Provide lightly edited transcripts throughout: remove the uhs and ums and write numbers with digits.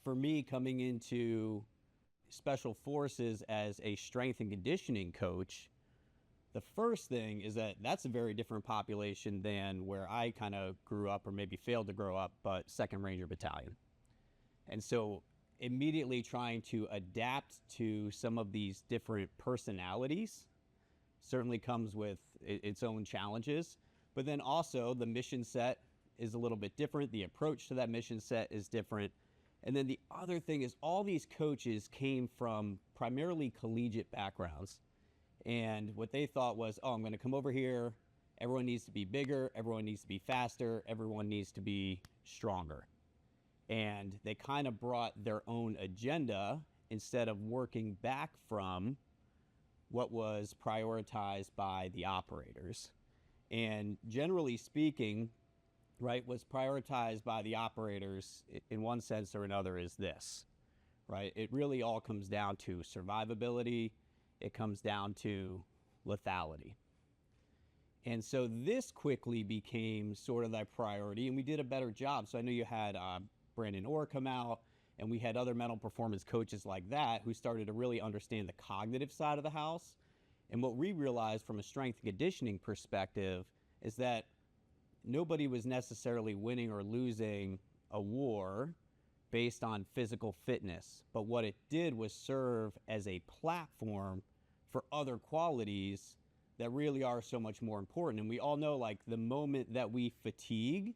for me, coming into special forces as a strength and conditioning coach, the first thing is that that's a very different population than where I kind of grew up, or maybe failed to grow up, but 2nd Ranger Battalion. And so immediately trying to adapt to some of these different personalities certainly comes with its own challenges. But then also the mission set is a little bit different. The approach to that mission set is different. And then the other thing is all these coaches came from primarily collegiate backgrounds. And what they thought was, oh, I'm going to come over here. Everyone needs to be bigger. Everyone needs to be faster. Everyone needs to be stronger. And they kind of brought their own agenda instead of working back from what was prioritized by the operators. And generally speaking, right, what's prioritized by the operators in one sense or another is this, right? It really all comes down to survivability. It comes down to lethality. And so this quickly became sort of that priority, and we did a better job. So I know you had Brandon Orr come out, and we had other mental performance coaches like that who started to really understand the cognitive side of the house. And what we realized from a strength and conditioning perspective is that nobody was necessarily winning or losing a war based on physical fitness. But what it did was serve as a platform for other qualities that really are so much more important. And we all know, like, the moment that we fatigue,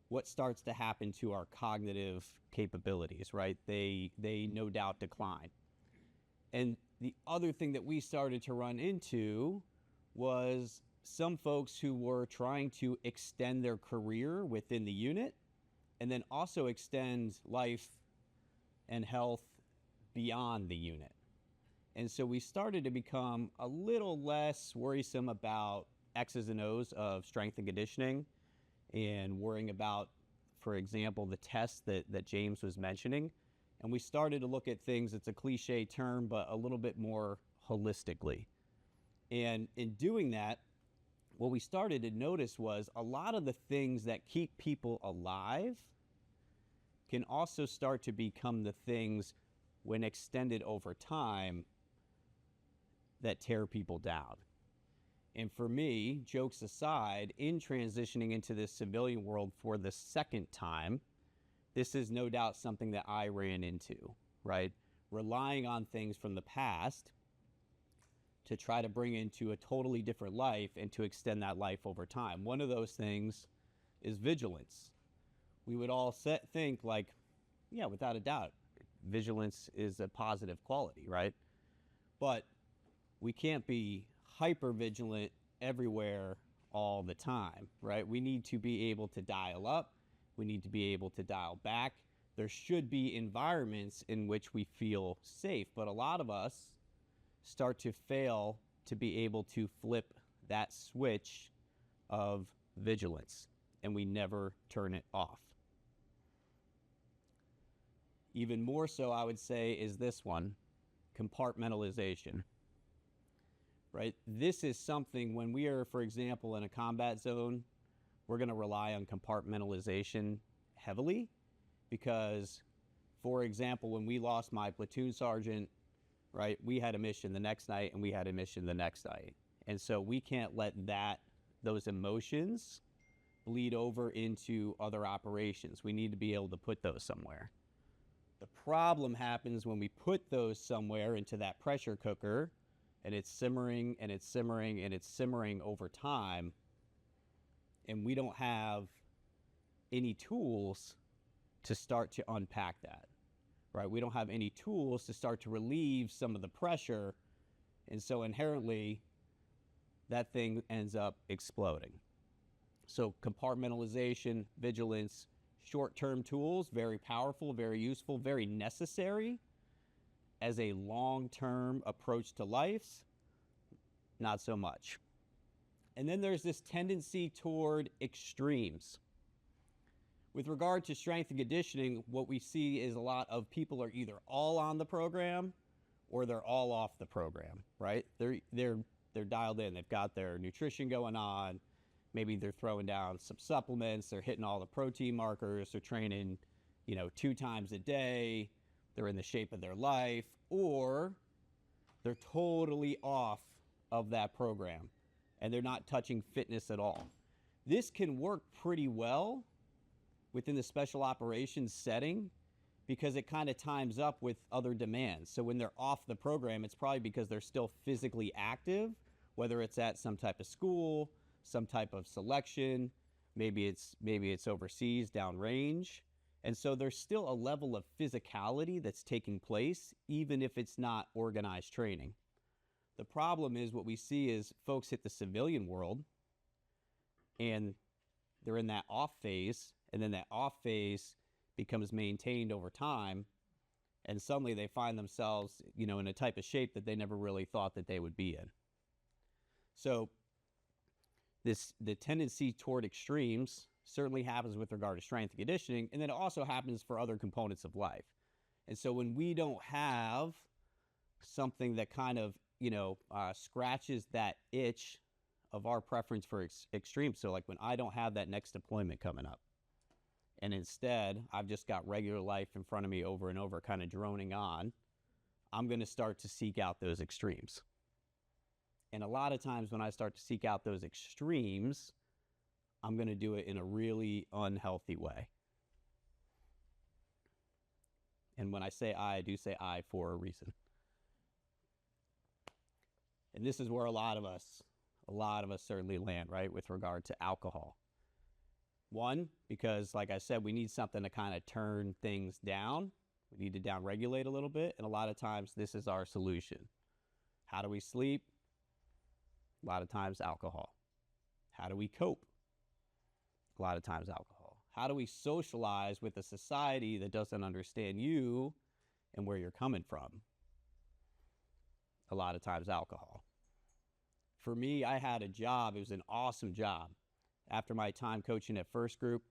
what starts to happen to our cognitive capabilities, right? They no doubt decline. And the other thing that we started to run into was some folks who were trying to extend their career within the unit and then also extend life and health beyond the unit. And so we started to become a little less worrisome about X's and O's of strength and conditioning and worrying about, for example, the tests that James was mentioning. And we started to look at things, it's a cliche term, but a little bit more holistically. And in doing that, what we started to notice was a lot of the things that keep people alive can also start to become the things, when extended over time, that tear people down. And for me, jokes aside, in transitioning into this civilian world for the second time, this is no doubt something that I ran into, right? Relying on things from the past to try to bring into a totally different life and to extend that life over time. One of those things is vigilance. We would all think like, yeah, without a doubt, vigilance is a positive quality, right? But we can't be hyper vigilant everywhere all the time, right? We need to be able to dial up. We need to be able to dial back. There should be environments in which we feel safe, but a lot of us start to fail to be able to flip that switch of vigilance, and we never turn it off. Even more so, I would say, is this one, compartmentalization. Right? This is something when we are, for example, in a combat zone, we're going to rely on compartmentalization heavily because, for example, when we lost my platoon sergeant, right, we had a mission the next night and we had a mission the next night. And so we can't let those emotions bleed over into other operations. We need to be able to put those somewhere. The problem happens when we put those somewhere into that pressure cooker, and it's simmering and it's simmering and it's simmering over time, and we don't have any tools to start to unpack that, right? We don't have any tools to start to relieve some of the pressure, and so inherently that thing ends up exploding. So compartmentalization, vigilance, short-term tools, very powerful, very useful, very necessary. As a long-term approach to life, not so much. And then there's this tendency toward extremes. With regard to strength and conditioning, what we see is a lot of people are either all on the program or they're all off the program, right? They're dialed in. They've got their nutrition going on. Maybe they're throwing down some supplements. They're hitting all the protein markers. They're training, 2 times a day, they're in the shape of their life, or they're totally off of that program and they're not touching fitness at all. This can work pretty well within the special operations setting because it kind of times up with other demands. So when they're off the program, it's probably because they're still physically active, whether it's at some type of school, some type of selection, maybe it's overseas, downrange. And so there's still a level of physicality that's taking place, even if it's not organized training. The problem is what we see is folks hit the civilian world and they're in that off phase, and then that off phase becomes maintained over time, and suddenly they find themselves, in a type of shape that they never really thought that they would be in. So the tendency toward extremes certainly happens with regard to strength and conditioning, and then it also happens for other components of life. And so when we don't have something that kind of, scratches that itch of our preference for extremes, so like when I don't have that next deployment coming up, and instead I've just got regular life in front of me over and over kind of droning on, I'm going to start to seek out those extremes. And a lot of times when I start to seek out those extremes, I'm going to do it in a really unhealthy way. And when I say I do say I for a reason. And this is where a lot of us certainly land, right, with regard to alcohol. One, because like I said, we need something to kind of turn things down. We need to downregulate a little bit. And a lot of times this is our solution. How do we sleep? A lot of times alcohol. How do we cope? A lot of times alcohol. How do we socialize with a society that doesn't understand you and where you're coming from? A lot of times alcohol. For me, I had a job. It was an awesome job. After my time coaching at First Group,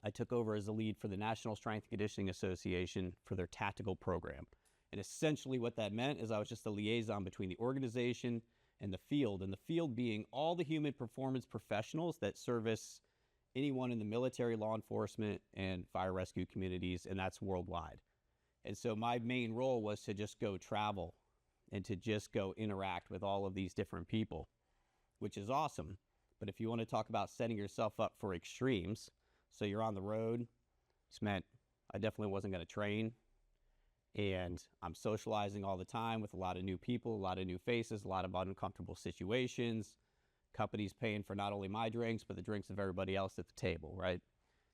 I took over as the lead for the National Strength and Conditioning Association for their tactical program. And essentially what that meant is I was just a liaison between the organization and the field being all the human performance professionals that service anyone in the military, law enforcement, and fire rescue communities, and that's worldwide. And so my main role was to just go travel and to just go interact with all of these different people, which is awesome. But if you want to talk about setting yourself up for extremes, so you're on the road, this meant I definitely wasn't going to train, and I'm socializing all the time with a lot of new people, a lot of new faces, a lot of uncomfortable situations, companies paying for not only my drinks, but the drinks of everybody else at the table, right?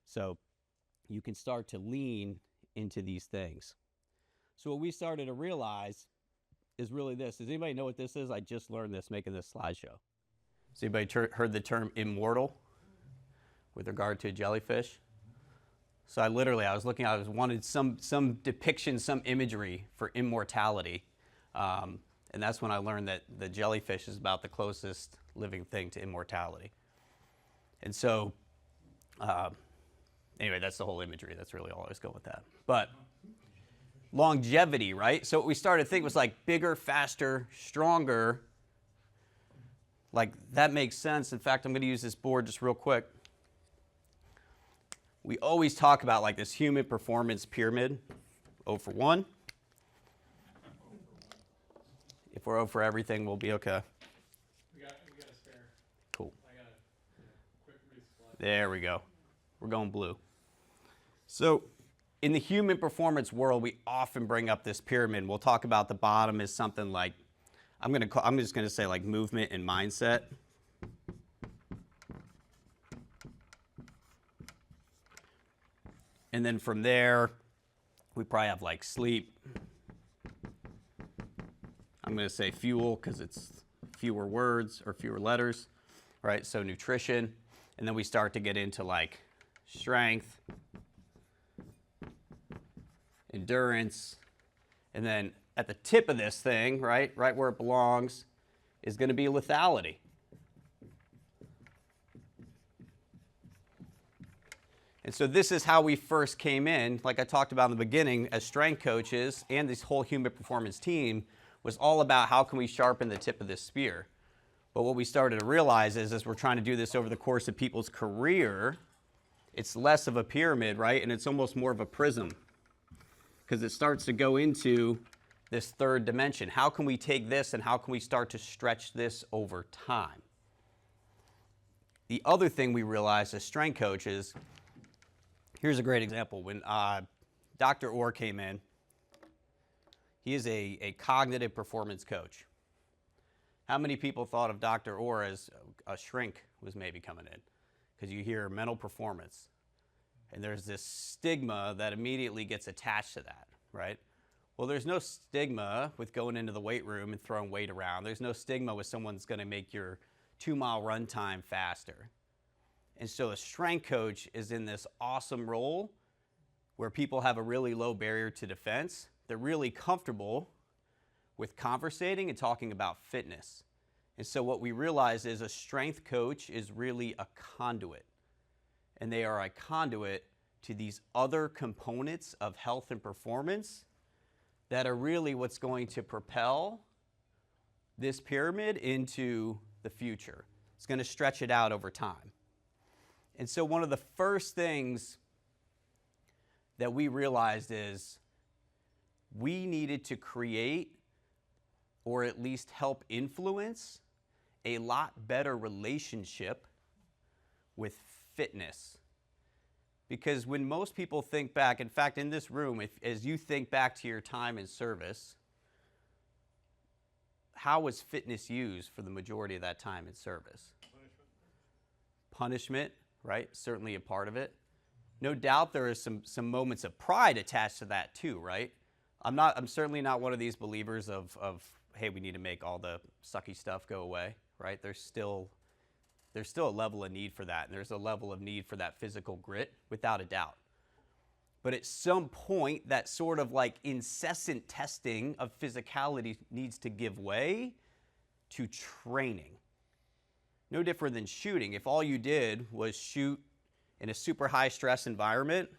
So you can start to lean into these things. So what we started to realize is really this. Does anybody know what this is? I just learned this making this slideshow. Has anybody heard the term immortal with regard to a jellyfish? So I wanted some depiction, some imagery for immortality. And that's when I learned that the jellyfish is about the closest living thing to immortality. And so, anyway, that's the whole imagery. That's really all I was going with that. But longevity, right? So what we started to think was like bigger, faster, stronger. Like that makes sense. In fact, I'm going to use this board just real quick. We always talk about like this human performance pyramid, 0 for 1. If we're 0 for everything, we'll be okay. We got a spare. Cool. I got a quick resupply. There we go. We're going blue. So in the human performance world, we often bring up this pyramid. We'll talk about the bottom is something like, I'm just going to say like movement and mindset. And then from there, we probably have like sleep. I'm going to say fuel because it's fewer words or fewer letters, right? So nutrition. And then we start to get into like strength, endurance, and then at the tip of this thing, right where it belongs, is going to be lethality. And so this is how we first came in, like I talked about in the beginning, as strength coaches, and this whole human performance team was all about how can we sharpen the tip of this spear. But what we started to realize is as we're trying to do this over the course of people's career, it's less of a pyramid, right? And it's almost more of a prism because it starts to go into this third dimension. How can we take this and how can we start to stretch this over time? The other thing we realize as strength coaches, here's a great example. When Dr. Orr came in, he is a cognitive performance coach. How many people thought of Dr. Orr as a shrink was maybe coming in? Because you hear mental performance, and there's this stigma that immediately gets attached to that, right? Well, there's no stigma with going into the weight room and throwing weight around. There's no stigma with someone's going to make your 2-mile run time faster. And so a strength coach is in this awesome role where people have a really low barrier to defense. They're really comfortable with conversating and talking about fitness. And so what we realize is a strength coach is really a conduit. And they are a conduit to these other components of health and performance that are really what's going to propel this pyramid into the future. It's going to stretch it out over time. And so one of the first things that we realized is we needed to create or at least help influence a lot better relationship with fitness. Because when most people think back, in fact, in this room, as you think back to your time in service, how was fitness used for the majority of that time in service? Punishment, right? Certainly a part of it. No doubt there are some moments of pride attached to that too, right? I'm certainly not one of these believers of hey, we need to make all the sucky stuff go away, right? There's still a level of need for that, and there's a level of need for that physical grit, without a doubt. But at some point, that sort of like incessant testing of physicality needs to give way to training. No different than shooting. If all you did was shoot in a super high stress environment,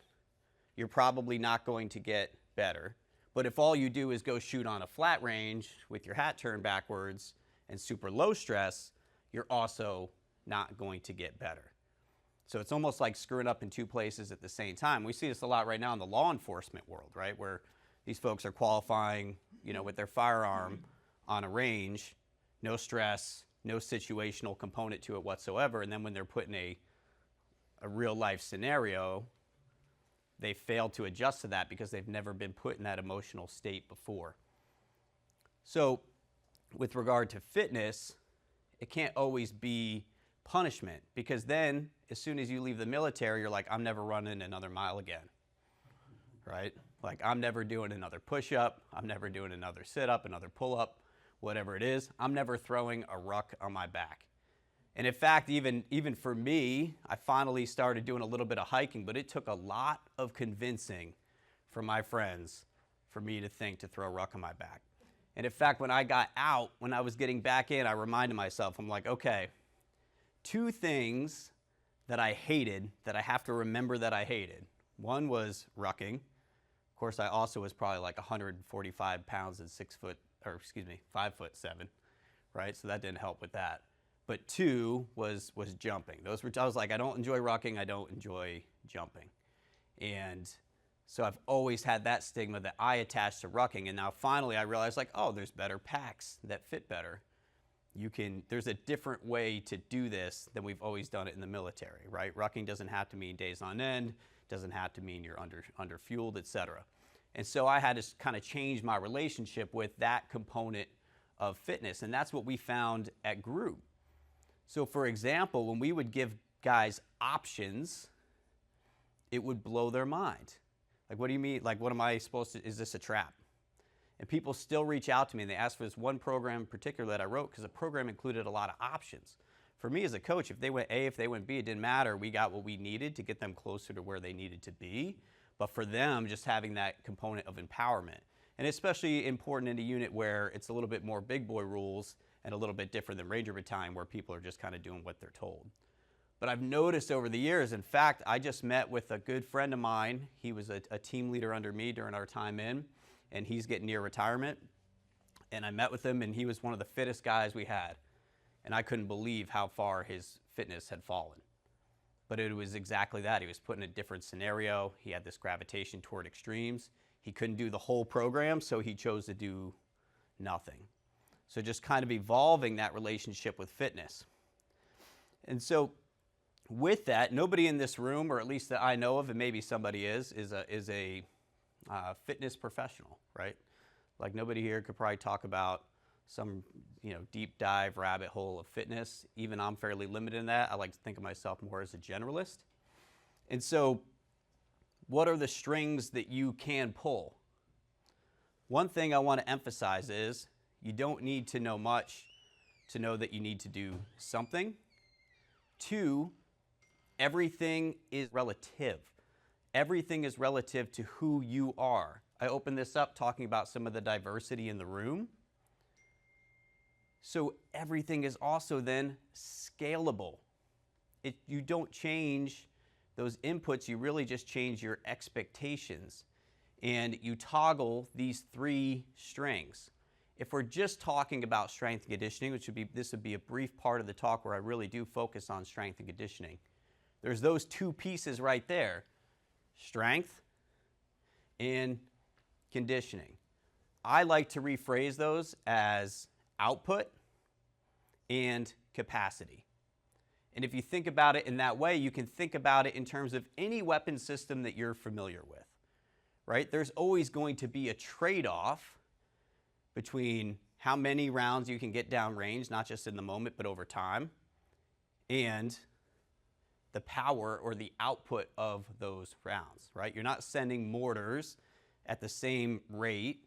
you're probably not going to get better. But if all you do is go shoot on a flat range with your hat turned backwards and super low stress, you're also not going to get better. So it's almost like screwing up in two places at the same time. We see this a lot right now in the law enforcement world, right? Where these folks are qualifying, with their firearm on a range, no stress, no situational component to it whatsoever. And then when they're put in a real life scenario, they fail to adjust to that because they've never been put in that emotional state before. So with regard to fitness, it can't always be punishment, because then as soon as you leave the military, you're like, I'm never running another mile again, right? Like, I'm never doing another push-up, I'm never doing another sit-up, another pull-up, whatever it is. I'm never throwing a ruck on my back. And in fact, even for me, I finally started doing a little bit of hiking, but it took a lot of convincing from my friends for me to think to throw a ruck on my back. And in fact, when I got out, when I was getting back in, I reminded myself, I'm like, okay, 2 things that I hated that I have to remember that I hated. One was rucking. Of course, I also was probably like 145 pounds and 5'7", right? So that didn't help with that. But 2 was jumping. I was like, I don't enjoy rucking, I don't enjoy jumping. And so I've always had that stigma that I attached to rucking. And now finally I realized, like, oh, there's better packs that fit better. There's a different way to do this than we've always done it in the military, right? Rucking doesn't have to mean days on end, doesn't have to mean you're under fueled, etc. And so I had to kind of change my relationship with that component of fitness. And that's what we found at group. So for example, when we would give guys options, it would blow their mind. Like, what do you mean? Like, what am I supposed to, is this a trap? And people still reach out to me and they ask for this one program in particular that I wrote, because the program included a lot of options. For me as a coach, if they went A, if they went B, it didn't matter. We got what we needed to get them closer to where they needed to be. But for them, just having that component of empowerment. And especially important in a unit where it's a little bit more big boy rules and a little bit different than Ranger Battalion, where people are just kind of doing what they're told. But I've noticed over the years, in fact, I just met with a good friend of mine. He was a team leader under me during our time in, and he's getting near retirement. And I met with him, and he was one of the fittest guys we had. And I couldn't believe how far his fitness had fallen. but it was exactly that. He was put in a different scenario. He had this gravitation toward extremes. He couldn't do the whole program, so he chose to do nothing. So just kind of evolving that relationship with fitness. And so with that, nobody in this room, or at least that I know of, and maybe somebody is a fitness professional, right? Like nobody here could probably talk about some, deep dive rabbit hole of fitness. Even I'm fairly limited in that. I like to think of myself more as a generalist. And so what are the strings that you can pull? One thing I want to emphasize is you don't need to know much to know that you need to do something. 2, everything is relative. Everything is relative to who you are. I opened this up talking about some of the diversity in the room. So everything is also then scalable. You don't change those inputs, you really just change your expectations. And you toggle these 3 strings. If we're just talking about strength and conditioning, this would be a brief part of the talk where I really do focus on strength and conditioning. There's those 2 pieces right there, strength and conditioning. I like to rephrase those as output and capacity. And if you think about it in that way, you can think about it in terms of any weapon system that you're familiar with, right? There's always going to be a trade-off between how many rounds you can get downrange, not just in the moment, but over time, and the power or the output of those rounds, right? You're not sending mortars at the same rate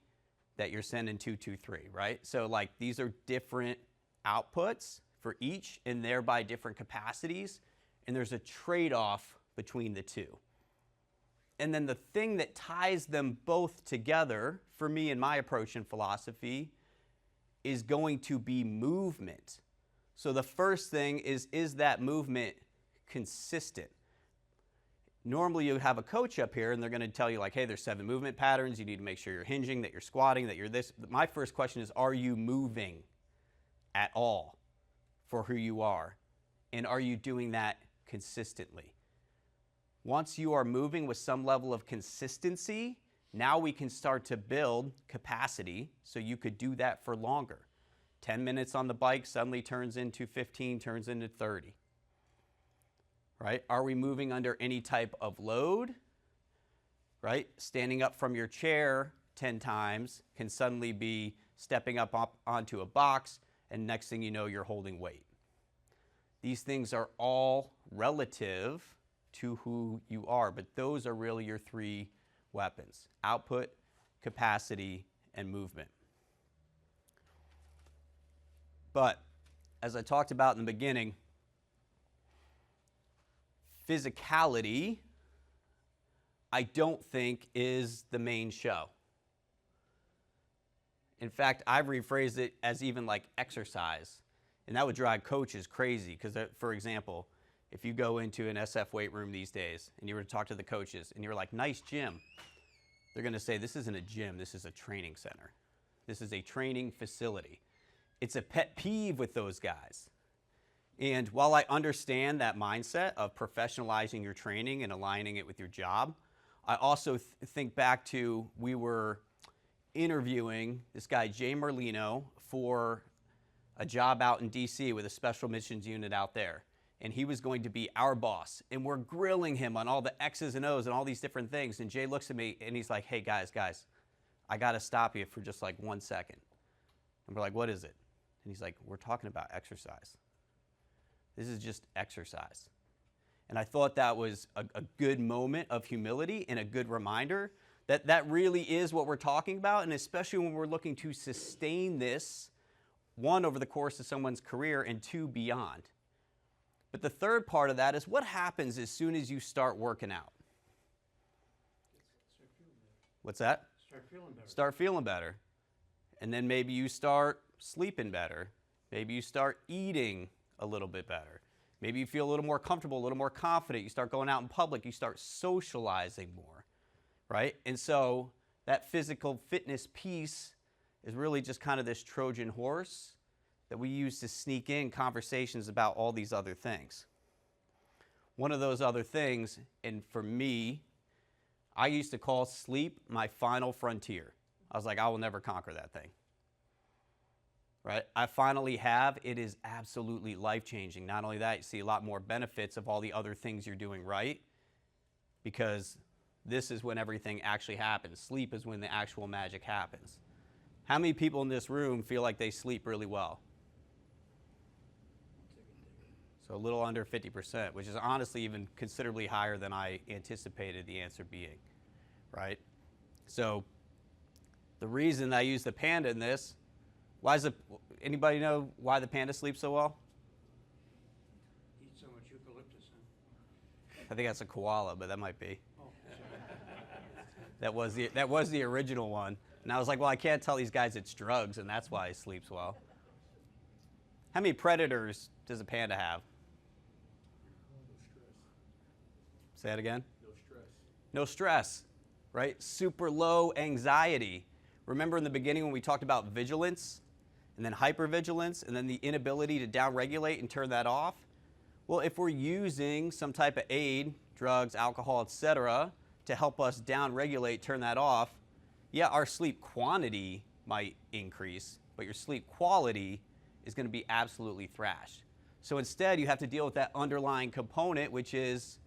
that you're sending 223, right? So like these are different outputs for each and thereby different capacities, and there's a trade-off between the 2. And then the thing that ties them both together, for me in my approach and philosophy, is going to be movement. So the first thing is that movement consistent? Normally you have a coach up here and they're going to tell you like, hey, there's 7 movement patterns. You need to make sure you're hinging, that you're squatting, that you're this. My first question is, are you moving at all for who you are? And are you doing that consistently? Once you are moving with some level of consistency, now we can start to build capacity so you could do that for longer. 10 minutes on the bike suddenly turns into 15, turns into 30. Right? Are we moving under any type of load? Right? Standing up from your chair 10 times can suddenly be stepping up onto a box, and next thing you know, you're holding weight. These things are all relative to who you are, but those are really your 3 weapons: output, capacity, and movement. But as I talked about in the beginning, physicality, I don't think, is the main show. In fact, I've rephrased it as even like exercise, and that would drive coaches crazy because, for example, if you go into an SF weight room these days and you were to talk to the coaches and you're like, nice gym, they're going to say, this isn't a gym, this is a training center. This is a training facility. It's a pet peeve with those guys. And while I understand that mindset of professionalizing your training and aligning it with your job, I also think back to, we were interviewing this guy, Jay Merlino, for a job out in DC with a special missions unit out there. And he was going to be our boss. And we're grilling him on all the X's and O's and all these different things. And Jay looks at me and he's like, hey, guys, I got to stop you for just like 1 second. And we're like, what is it? And he's like, we're talking about exercise. This is just exercise. And I thought that was a good moment of humility and a good reminder that that really is what we're talking about. And especially when we're looking to sustain this, 1, over the course of someone's career, and 2, beyond. But the third part of that is, what happens as soon as you start working out? What's that? Start feeling better. Start feeling better. And then maybe you start sleeping better. Maybe you start eating a little bit better. Maybe you feel a little more comfortable, a little more confident. You start going out in public. You start socializing more, right? And so that physical fitness piece is really just kind of this Trojan horse that we use to sneak in conversations about all these other things. one of those other things, and for me, I used to call sleep my final frontier. I was like, I will never conquer that thing. Right? I finally have. It is absolutely life-changing. Not only that, you see a lot more benefits of all the other things you're doing right, because this is when everything actually happens. Sleep is when the actual magic happens. How many people in this room feel like they sleep really well? So a little under 50%, which is honestly even considerably higher than I anticipated the answer being, right? So the reason I use the panda in this, anybody know why the panda sleeps so well? Eat so much eucalyptus, huh? I think that's a koala, but that might be. Oh, That was the original one. And I was like, well, I can't tell these guys it's drugs, and that's why he sleeps well. How many predators does a panda have? No stress. Say that again? No stress. No stress, right? Super low anxiety. Remember in the beginning when we talked about vigilance, and then hypervigilance, and then the inability to downregulate and turn that off? Well, if we're using some type of aid, drugs, alcohol, etc., to help us downregulate, turn that off, yeah, our sleep quantity might increase, but your sleep quality is going to be absolutely thrashed. So instead, you have to deal with that underlying component, which is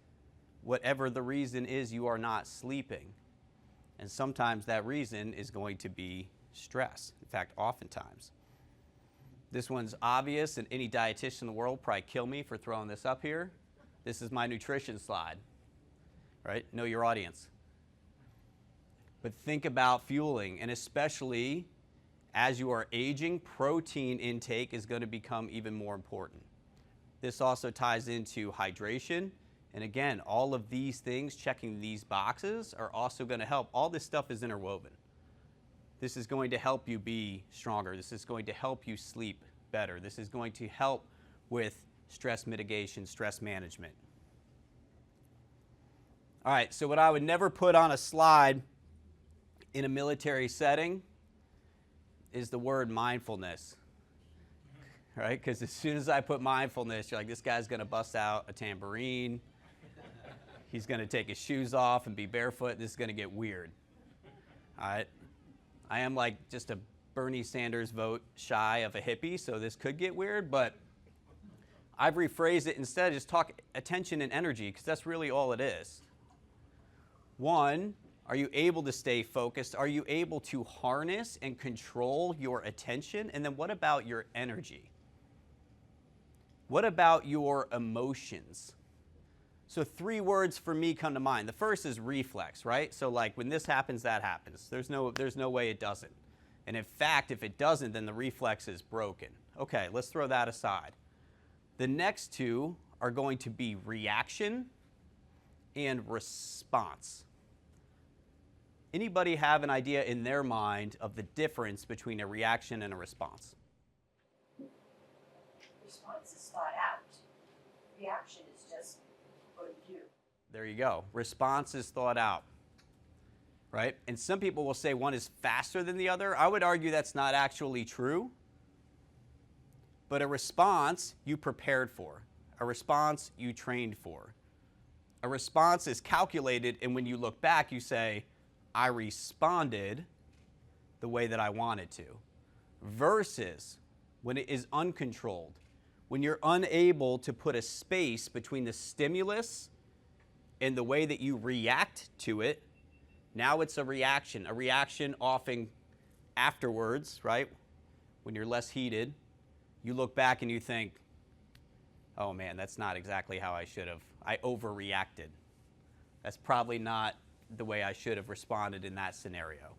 whatever the reason is you are not sleeping. And sometimes that reason is going to be stress. In fact, oftentimes. This one's obvious, and any dietitian in the world probably kill me for throwing this up here. This is my nutrition slide, right? Know your audience. But think about fueling, and especially as you are aging, protein intake is going to become even more important. This also ties into hydration. And again, all of these things, checking these boxes, are also going to help. All this stuff is interwoven. This is going to help you be stronger. This is going to help you sleep better. This is going to help with stress mitigation, stress management. All right, so what I would never put on a slide in a military setting is the word mindfulness, right? Because as soon as I put mindfulness, you're like, this guy's going to bust out a tambourine. He's going to take his shoes off and be barefoot. This is going to get weird. All right? I am like just a Bernie Sanders vote shy of a hippie, so this could get weird, but I've rephrased it instead. Just talk attention and energy, because that's really all it is. One, are you able to stay focused? Are you able to harness and control your attention? And then what about your energy? What about your emotions? So 3 words for me come to mind. The first is reflex, right? So like when this happens, that happens. There's no way it doesn't. And in fact, if it doesn't, then the reflex is broken. Okay, let's throw that aside. The next 2 are going to be reaction and response. Anybody have an idea in their mind of the difference between a reaction and a response? Response is thought out. Reaction is just what you do. There you go. Response is thought out, right? And some people will say one is faster than the other. I would argue that's not actually true. But a response you prepared for. A response you trained for. A response is calculated, and when you look back, you say, I responded the way that I wanted to. Versus when it is uncontrolled, when you're unable to put a space between the stimulus and the way that you react to it, now it's a reaction. A reaction often afterwards, right? When you're less heated, you look back and you think, oh man, that's not exactly how I should have. I overreacted. That's probably not the way I should have responded in that scenario,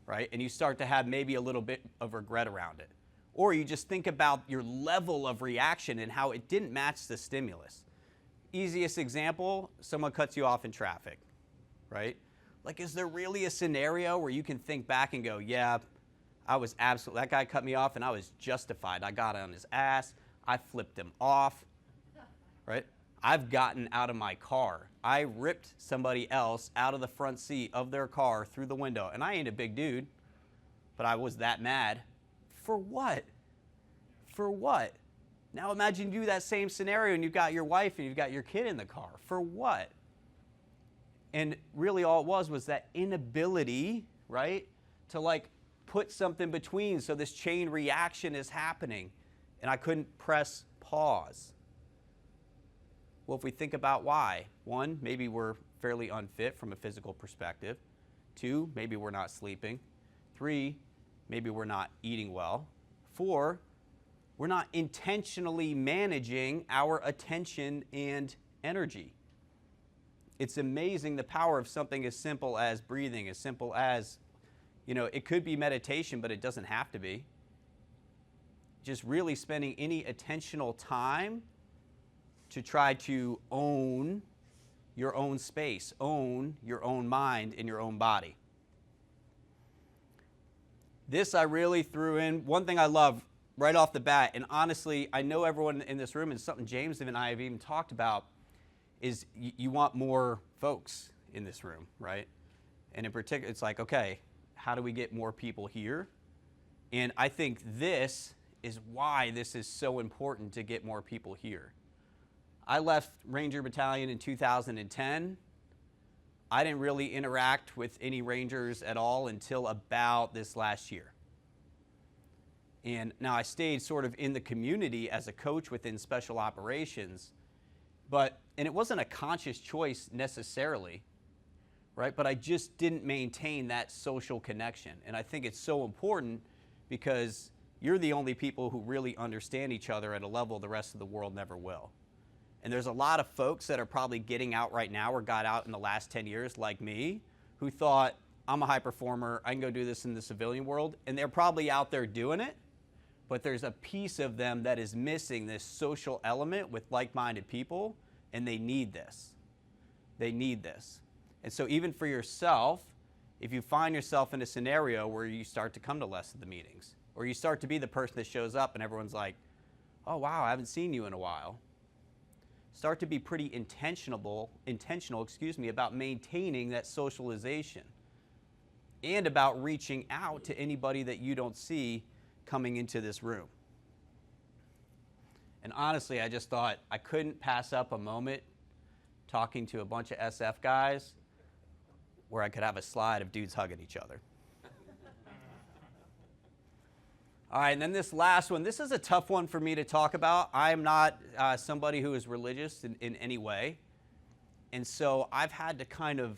right? And you start to have maybe a little bit of regret around it. Or you just think about your level of reaction and how it didn't match the stimulus. Easiest example, someone cuts you off in traffic, right? Like, is there really a scenario where you can think back and go, yeah, that guy cut me off and I was justified. I got on his ass, I flipped him off, right? I've gotten out of my car. I ripped somebody else out of the front seat of their car through the window. And I ain't a big dude, but I was that mad. For what? For what? Now imagine you do that same scenario and you've got your wife and you've got your kid in the car. For what? And really all it was that inability, right, to like put something between so this chain reaction is happening. And I couldn't press pause. Well, if we think about why, 1, maybe we're fairly unfit from a physical perspective. 2, maybe we're not sleeping. 3, maybe we're not eating well. 4, we're not intentionally managing our attention and energy. It's amazing the power of something as simple as breathing, as simple as, it could be meditation, but it doesn't have to be. Just really spending any intentional time to try to own your own space, own your own mind and your own body. This I really threw in. One thing I love right off the bat, and honestly, I know everyone in this room, and something James and I have even talked about, is you want more folks in this room, right? And in particular, it's like, okay, how do we get more people here? And I think this is why this is so important to get more people here. I left Ranger Battalion in 2010. I didn't really interact with any Rangers at all until about this last year. And now I stayed sort of in the community as a coach within special operations, and it wasn't a conscious choice necessarily, right? But I just didn't maintain that social connection. And I think it's so important because you're the only people who really understand each other at a level the rest of the world never will. And there's a lot of folks that are probably getting out right now or got out in the last 10 years like me who thought, I'm a high performer, I can go do this in the civilian world. And they're probably out there doing it, but there's a piece of them that is missing this social element with like-minded people, and they need this. They need this. And so even for yourself, if you find yourself in a scenario where you start to come to less of the meetings, or you start to be the person that shows up and everyone's like, oh wow, I haven't seen you in a while. Start to be pretty intentional, about maintaining that socialization and about reaching out to anybody that you don't see coming into this room. And honestly, I just thought I couldn't pass up a moment talking to a bunch of SF guys where I could have a slide of dudes hugging each other. All right, and then this last one. This is a tough one for me to talk about. I'm not somebody who is religious in any way. And so I've had to kind of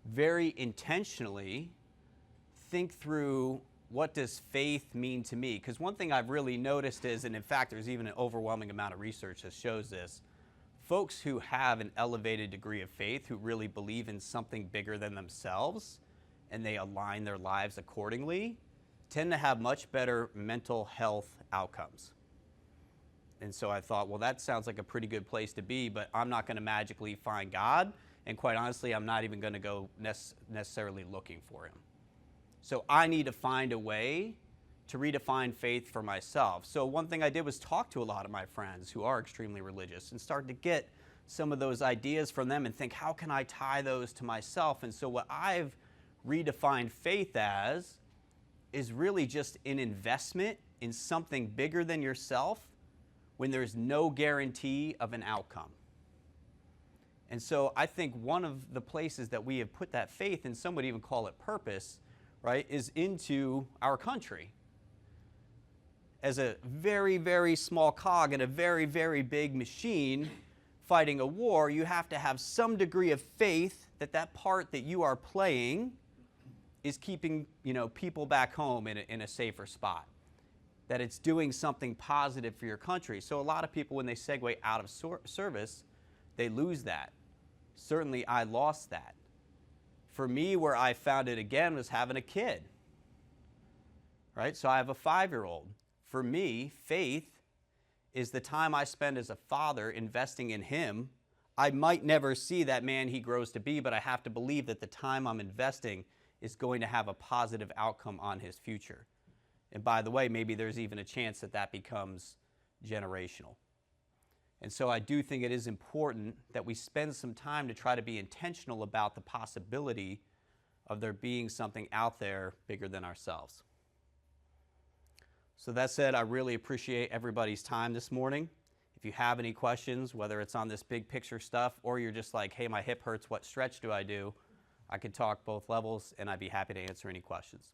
very intentionally think through what does faith mean to me? Because one thing I've really noticed is, and in fact there's even an overwhelming amount of research that shows this, folks who have an elevated degree of faith, who really believe in something bigger than themselves, and they align their lives accordingly, tend to have much better mental health outcomes. And so I thought, well, that sounds like a pretty good place to be, but I'm not going to magically find God, and quite honestly, I'm not even going to go necessarily looking for him. So I need to find a way to redefine faith for myself. So one thing I did was talk to a lot of my friends who are extremely religious and start to get some of those ideas from them and think, how can I tie those to myself? And so what I've redefined faith as is really just an investment in something bigger than yourself when there's no guarantee of an outcome. And so I think one of the places that we have put that faith, and some would even call it purpose, right, is into our country. As a very, very small cog in a very, very big machine fighting a war, you have to have some degree of faith that that part that you are playing is keeping, people back home in a safer spot, that it's doing something positive for your country. So a lot of people, when they segue out of service, they lose that. Certainly I lost that. For me, where I found it again was having a kid, right? So I have a 5-year-old. For me, faith is the time I spend as a father investing in him. I might never see that man he grows to be, but I have to believe that the time I'm investing is going to have a positive outcome on his future. And by the way, maybe there's even a chance that that becomes generational. And so I do think it is important that we spend some time to try to be intentional about the possibility of there being something out there bigger than ourselves. So that said, I really appreciate everybody's time this morning. If you have any questions, whether it's on this big picture stuff or you're just like, hey, my hip hurts, what stretch do? I could talk both levels, and I'd be happy to answer any questions.